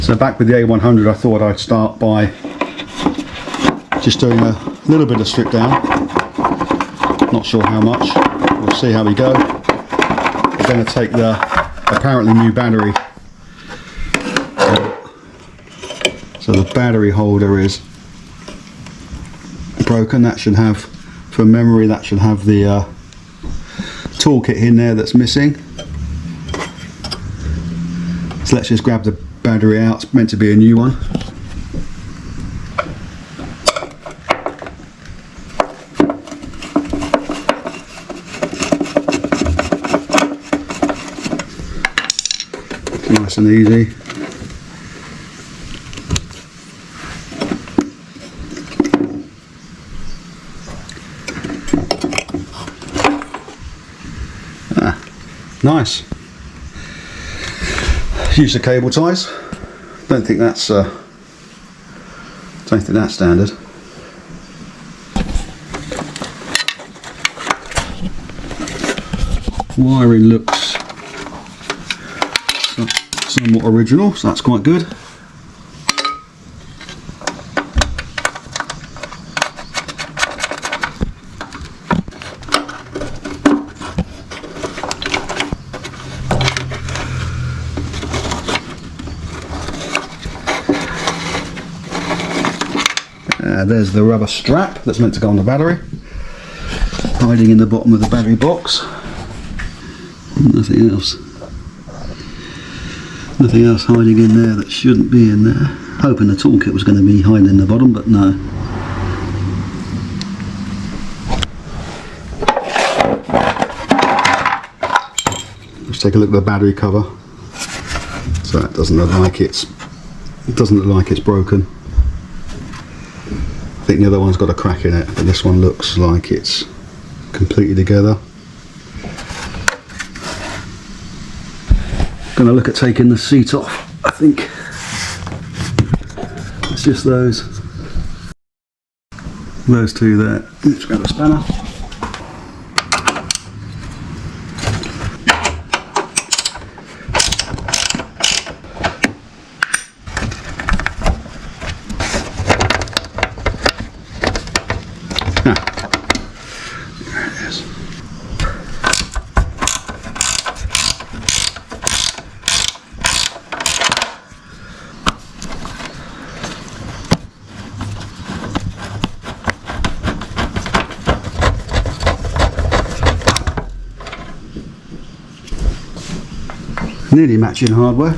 So back with the A100, I thought I'd start by just doing a little bit of strip down. Not sure how much. We'll see how we go. We're going to take the apparently new battery. So the battery holder is broken. That should have, from memory, that should have the toolkit in there that's missing. So let's just grab the battery out. It's meant to be a new one. Nice and easy. Nice. Use the cable ties. Don't think that's standard. Wiring looks somewhat original, so that's quite good. There's the rubber strap that's meant to go on the battery, hiding in the bottom of the battery box. Nothing else hiding in there that shouldn't be in there. Hoping the toolkit was going to be hiding in the bottom, but no. Let's take a look at the battery cover. So it doesn't look like it's broken. I think the other one's got a crack in it, but this one looks like it's completely together. Gonna look at taking the seat off. I think it's just those two there. Let's grab a spanner. Nearly matching hardware.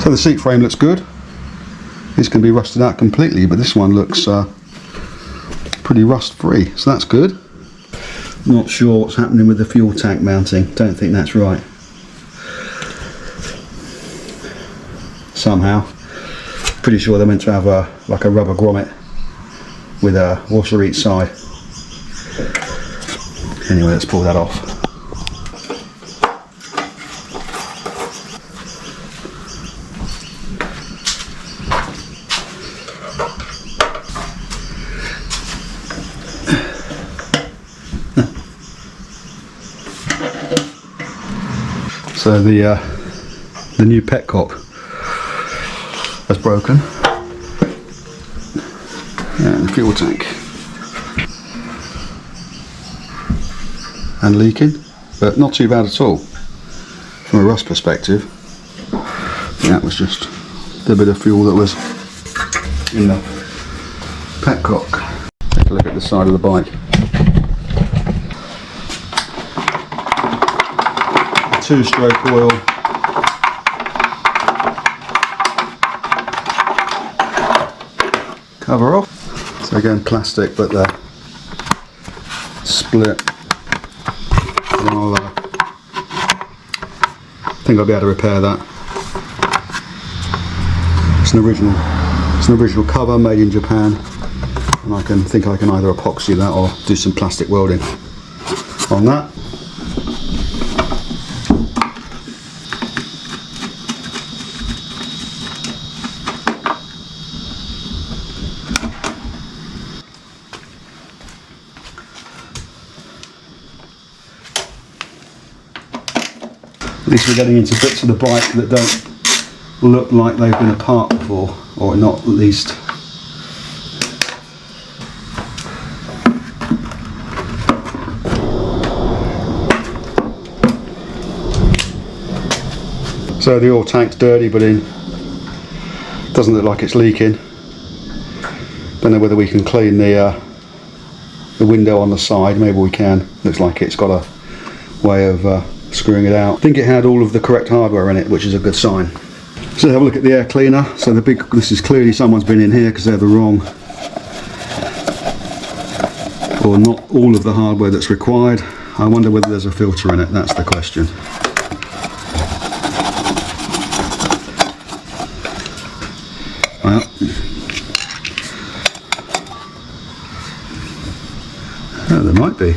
So the seat frame looks good. This can be rusted out completely, but this one looks pretty rust free, so that's good. Not sure what's happening with the fuel tank mounting. Don't think that's right. Somehow. Pretty sure they're meant to have like a rubber grommet with a washer each side. Anyway, let's pull that off. So the new petcock has broken, and the fuel tank. And leaking, but not too bad at all from a rust perspective. That was just the bit of fuel that was in the petcock. Take a look at the side of the bike. A 2-stroke oil. Cover off. So again, plastic, but the split. I think I'll be able to repair that. It's an original cover made in Japan, and I think I can either epoxy that or do some plastic welding on that. At least we're getting into bits of the bike that don't look like they've been apart before, or not at least. So the oil tank's dirty, but doesn't look like it's leaking. Don't know whether we can clean the window on the side. Maybe we can. Looks like it's got a way of screwing it out. I think it had all of the correct hardware in it, which is a good sign. So have a look at the air cleaner. So this is clearly someone's been in here because they're the wrong, or not all of the hardware that's required. I wonder whether there's a filter in it. That's the question. Well, oh, there might be.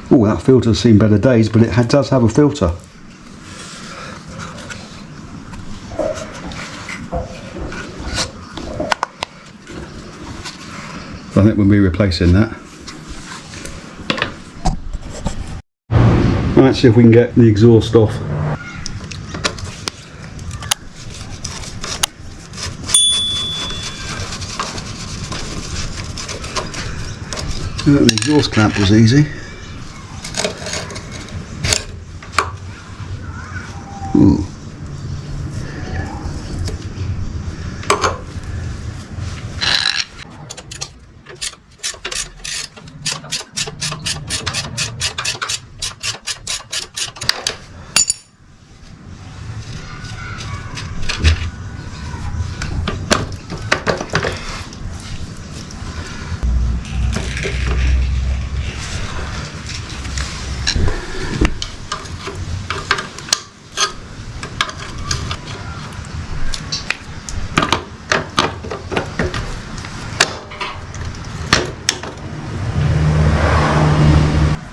Oh, that filter's seen better days, but it does have a filter. So I think we'll be replacing that. Right, let's see if we can get the exhaust off. The exhaust clamp was easy. Ooh.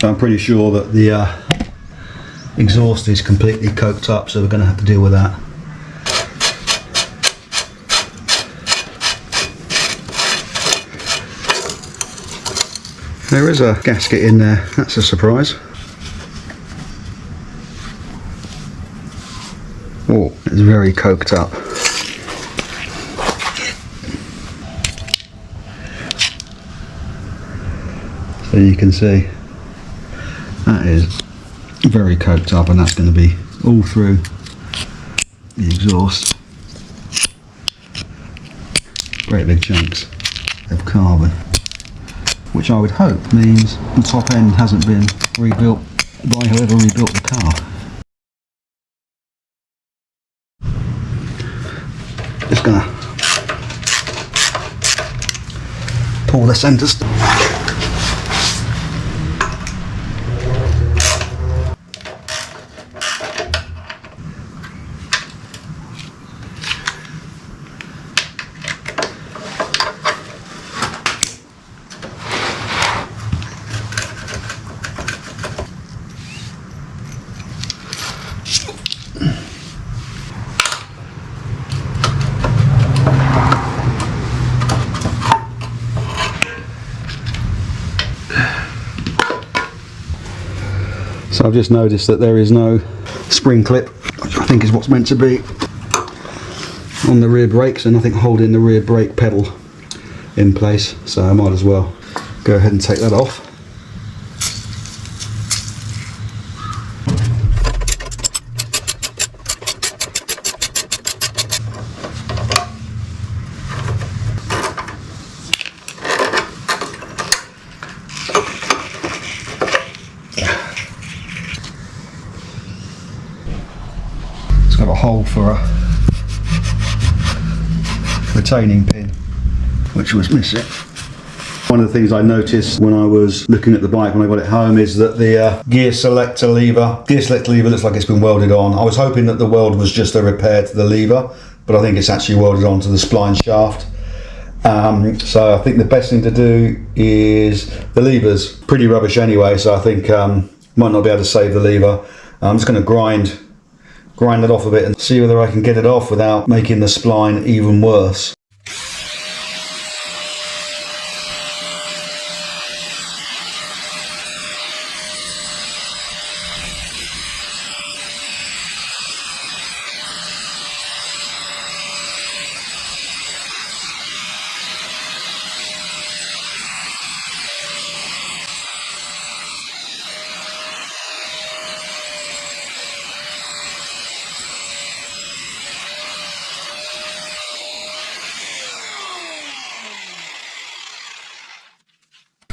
I'm pretty sure that the exhaust is completely coked up, so we're going to have to deal with that. There is a gasket in there, that's a surprise. Oh, it's very coked up. So you can see that is very coked up, and that's going to be all through the exhaust. Great big chunks of carbon, which I would hope means the top end hasn't been rebuilt by whoever rebuilt the car. Just gonna pull the centre stand. So I've just noticed that there is no spring clip, which I think is what's meant to be on the rear brakes, and nothing holding the rear brake pedal in place, so I might as well go ahead and take that off. retaining pin, which was missing. One of the things I noticed when I was looking at the bike when I got it home is that the gear selector lever looks like it's been welded on. I was hoping that the weld was just a repair to the lever, but I think it's actually welded onto the spline shaft. So I think the best thing to do is, the lever's pretty rubbish anyway, so I think might not be able to save the lever. I'm just going to grind it off a bit and see whether I can get it off without making the spline even worse.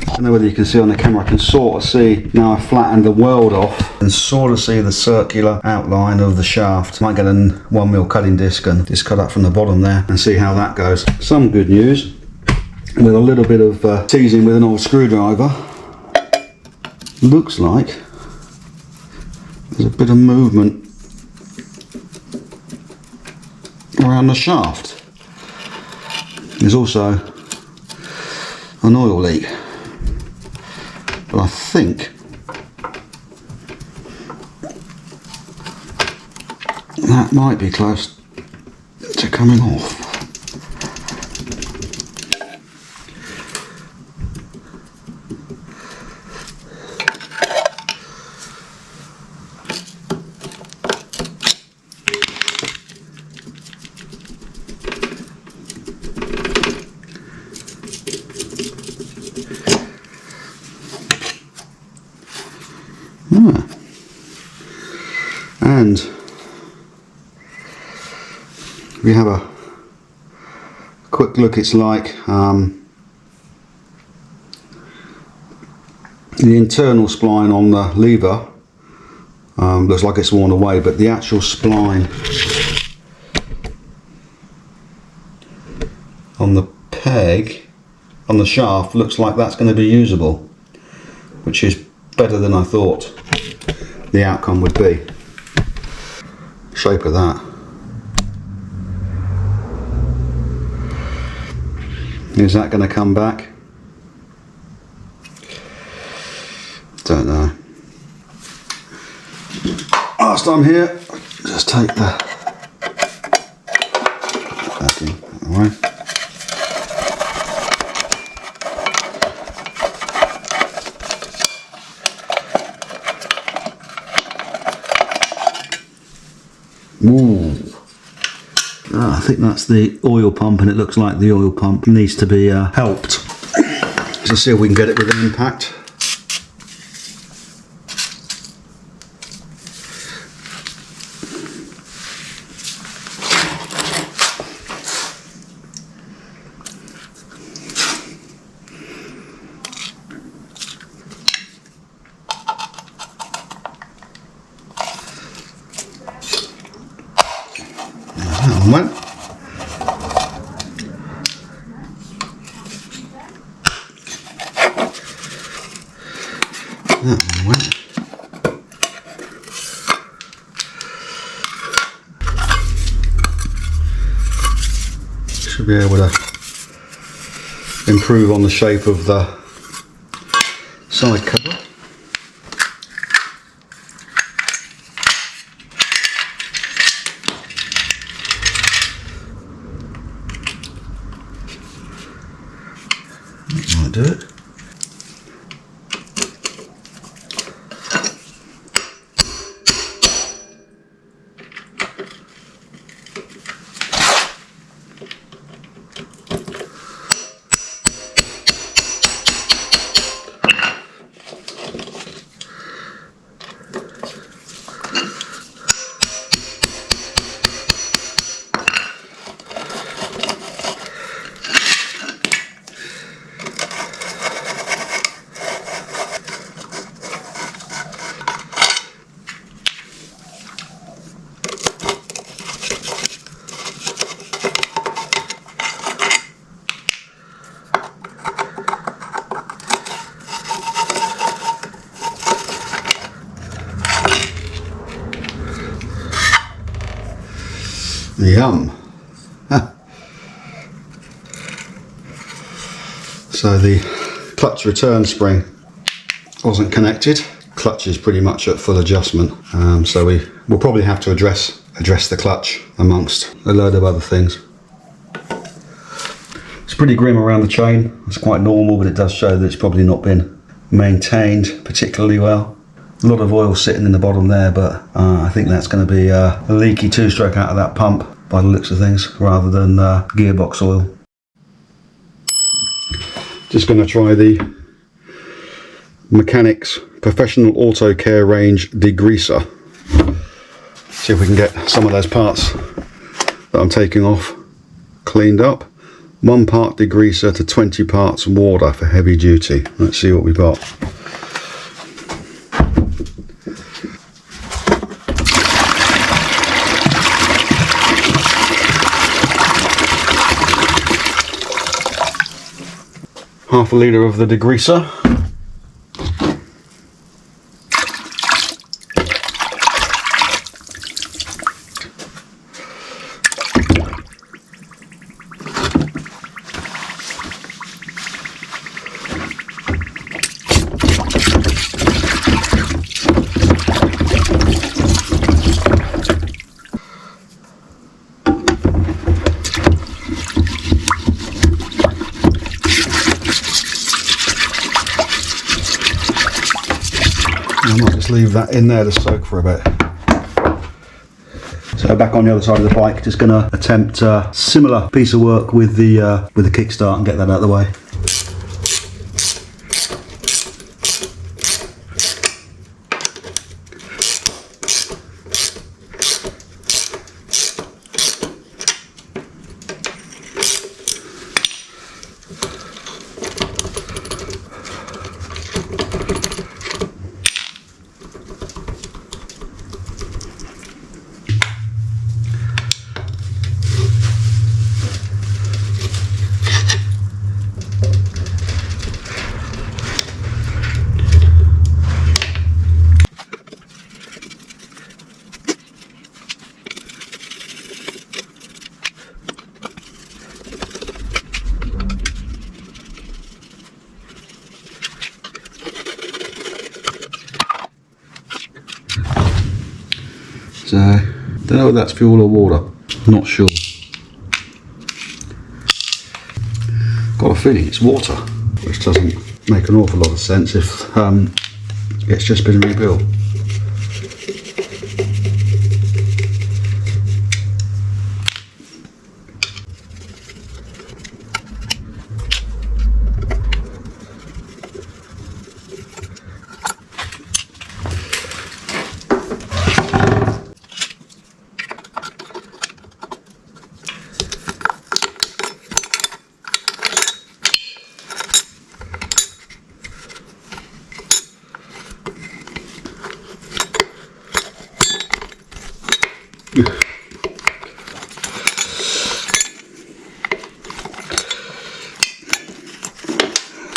I don't know whether you can see on the camera, I can sort of see, now I've flattened the weld off, and sort of see the circular outline of the shaft. Might get a 1mm cutting disc and just cut up from the bottom there and see how that goes. Some good news, with a little bit of teasing with an old screwdriver, looks like there's a bit of movement around the shaft. There's also an oil leak. But I think that might be close to coming off. And we have a quick look. It's like the internal spline on the lever looks like it's worn away, but the actual spline on the peg on the shaft looks like that's going to be usable, which is better than I thought the outcome would be. Shape of that. Is that going to come back? Don't know. Whilst I'm here, just take the backing away. Ooh. I think that's the oil pump, and it looks like the oil pump needs to be helped. Let's see if we can get it with an impact. Went. That one went. Should be able to improve on the shape of the side cover. Might do it. Yum. So the clutch return spring wasn't connected. Clutch is pretty much at full adjustment, so we'll probably have to address the clutch amongst a load of other things. It's pretty grim around the chain. It's quite normal, but it does show that it's probably not been maintained particularly well. A lot of oil sitting in the bottom there, but I think that's going to be a leaky two-stroke out of that pump by the looks of things, rather than gearbox oil. Just going to try the Mechanics Professional Auto Care Range Degreaser. See if we can get some of those parts that I'm taking off cleaned up. 1 part degreaser to 20 parts water for heavy duty. Let's see what we've got. Half a litre of the degreaser. I might just leave that in there to soak for a bit. So back on the other side of the bike, just going to attempt a similar piece of work with the Kickstart and get that out of the way. So, don't know if that's fuel or water, not sure. Got a feeling it's water, which doesn't make an awful lot of sense if it's just been rebuilt.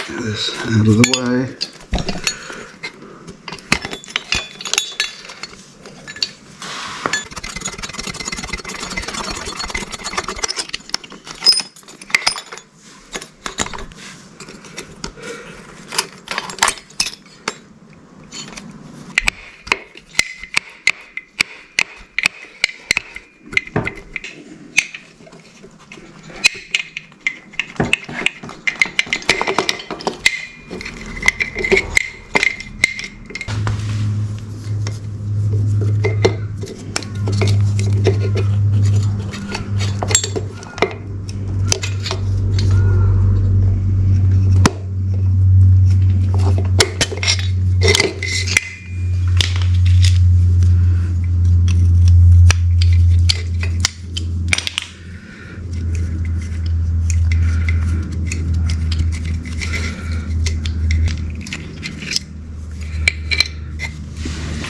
Get this out of the way.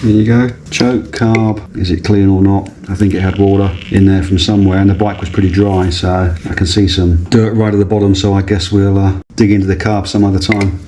There you go, choke, carb, is it clean or not? I think it had water in there from somewhere, and the bike was pretty dry, so I can see some dirt right at the bottom, so I guess we'll dig into the carb some other time.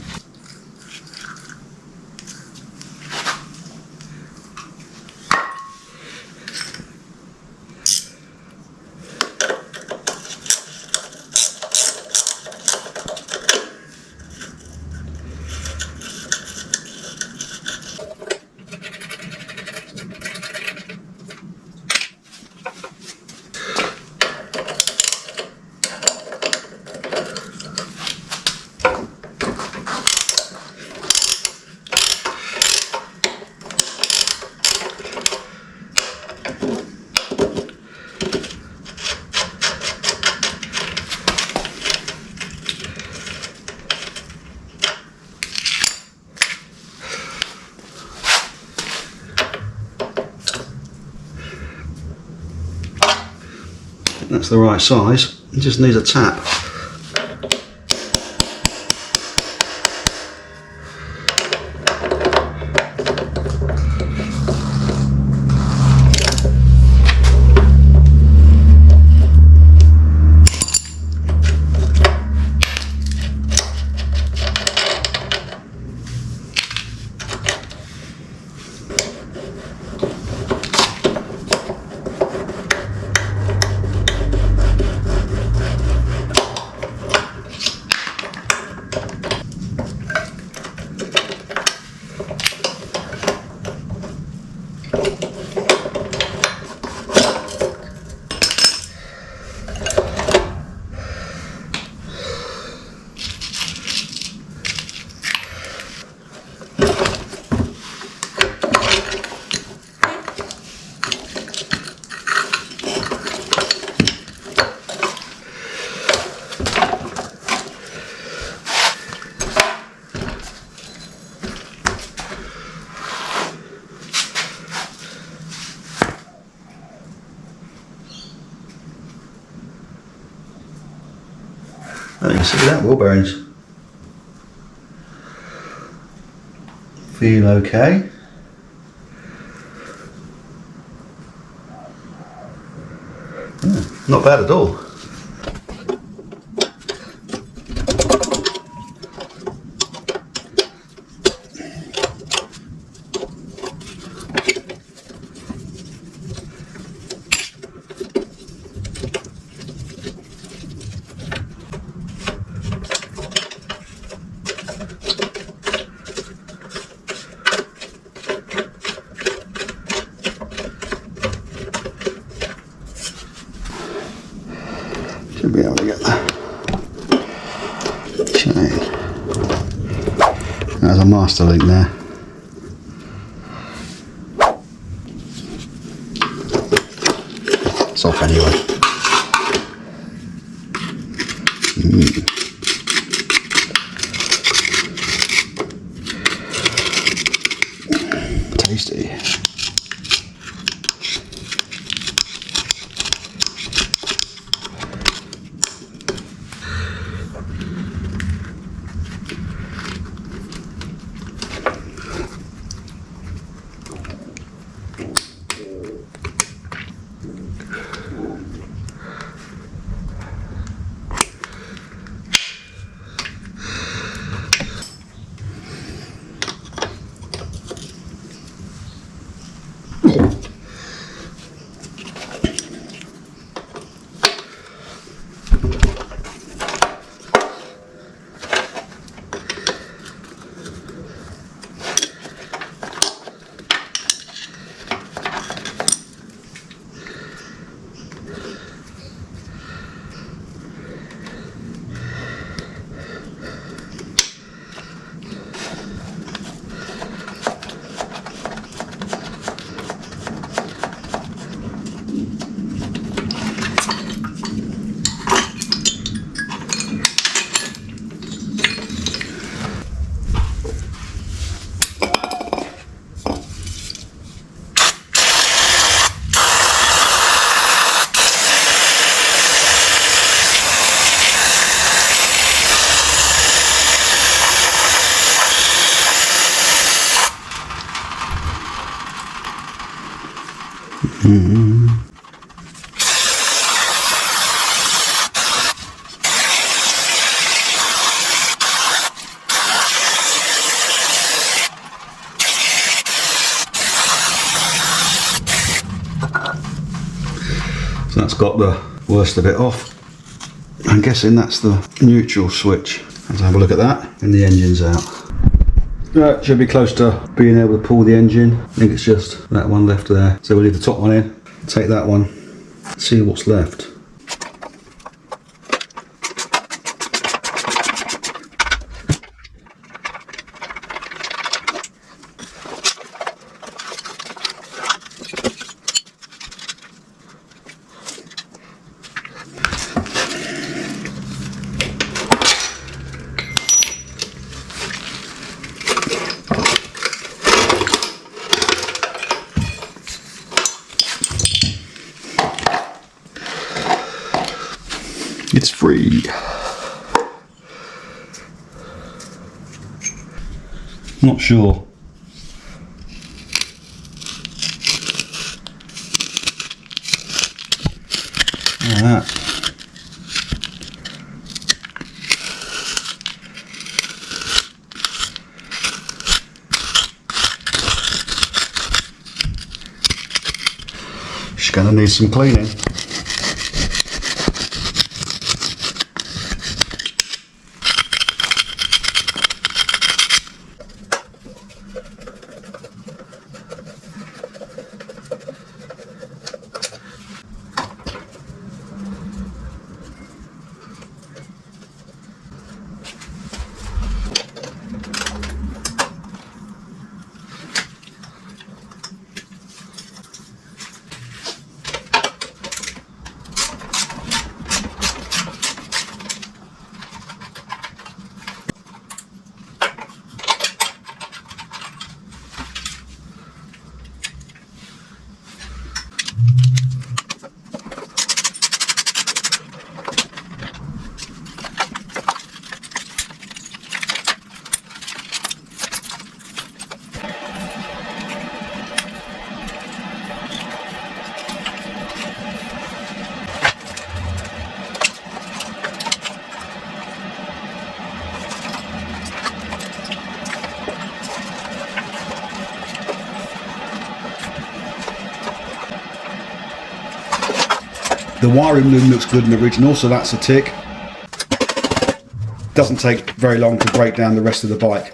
That's the right size. It just needs a tap. Oh, you can see that, wheel bearings. Feel okay. Yeah, not bad at all. Should be able to get that chain. There's a master link there. It's off anyway. Tasty. So that's got the worst of it off. I'm guessing that's the neutral switch. Let's have a look at that, and the engine's out. Right, should be close to being able to pull the engine. I think it's just that one left there. So we'll leave the top one in, take that one, see what's left. It's free. Not sure. Like that. She's going to need some cleaning. The wiring loom looks good in the original, so that's a tick. Doesn't take very long to break down the rest of the bike.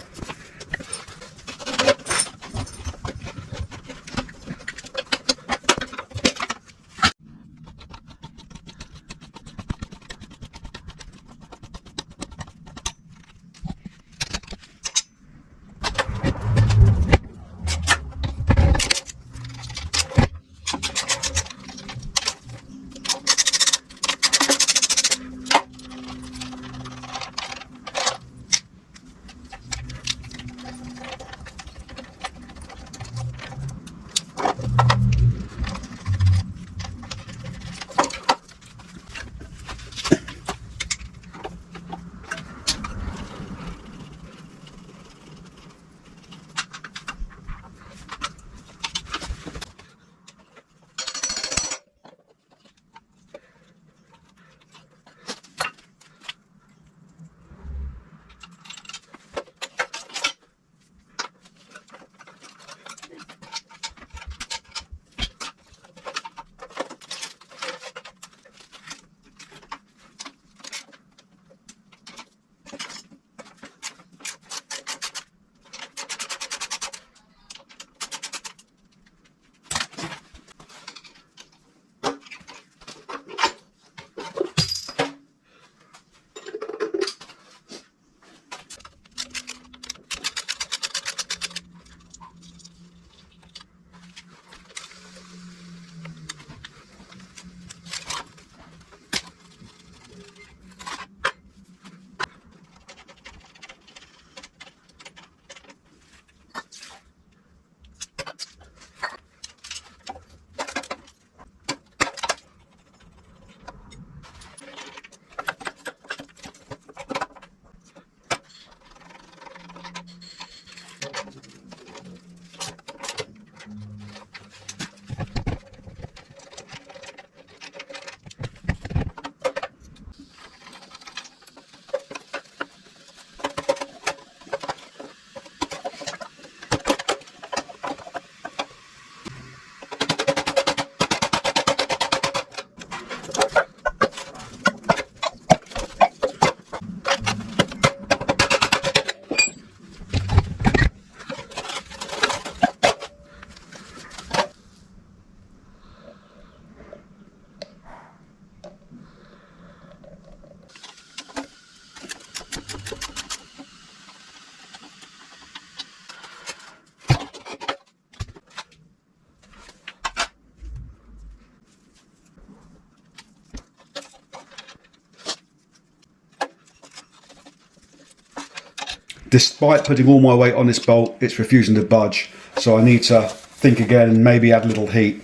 Despite putting all my weight on this bolt, it's refusing to budge. So I need to think again and maybe add a little heat.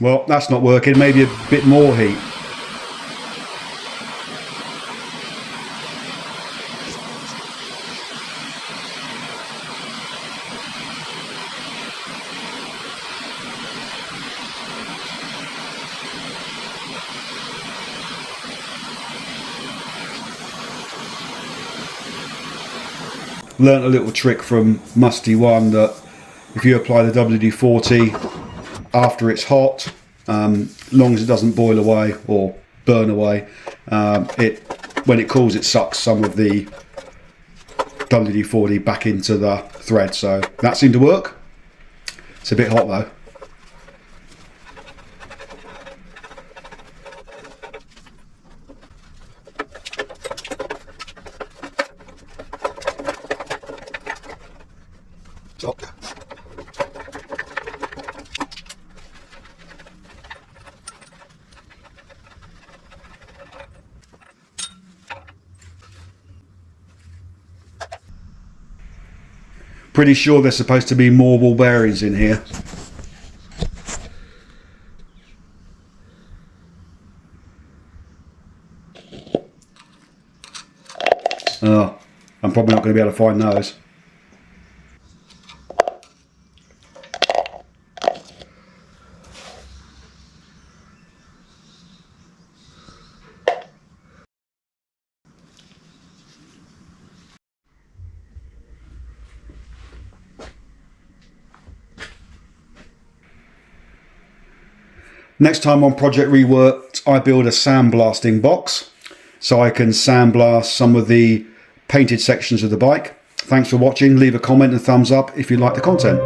Well, that's not working. Maybe a bit more heat. Learned a little trick from Musty One that if you apply the WD-40 after it's hot, long as it doesn't boil away or burn away, when it cools it sucks some of the WD-40 back into the thread. So that seemed to work. It's a bit hot though. Pretty sure there's supposed to be more ball bearings in here. Oh, I'm probably not going to be able to find those. Next time on Project Reworked, I build a sandblasting box so I can sandblast some of the painted sections of the bike. Thanks for watching. Leave a comment and thumbs up if you like the content.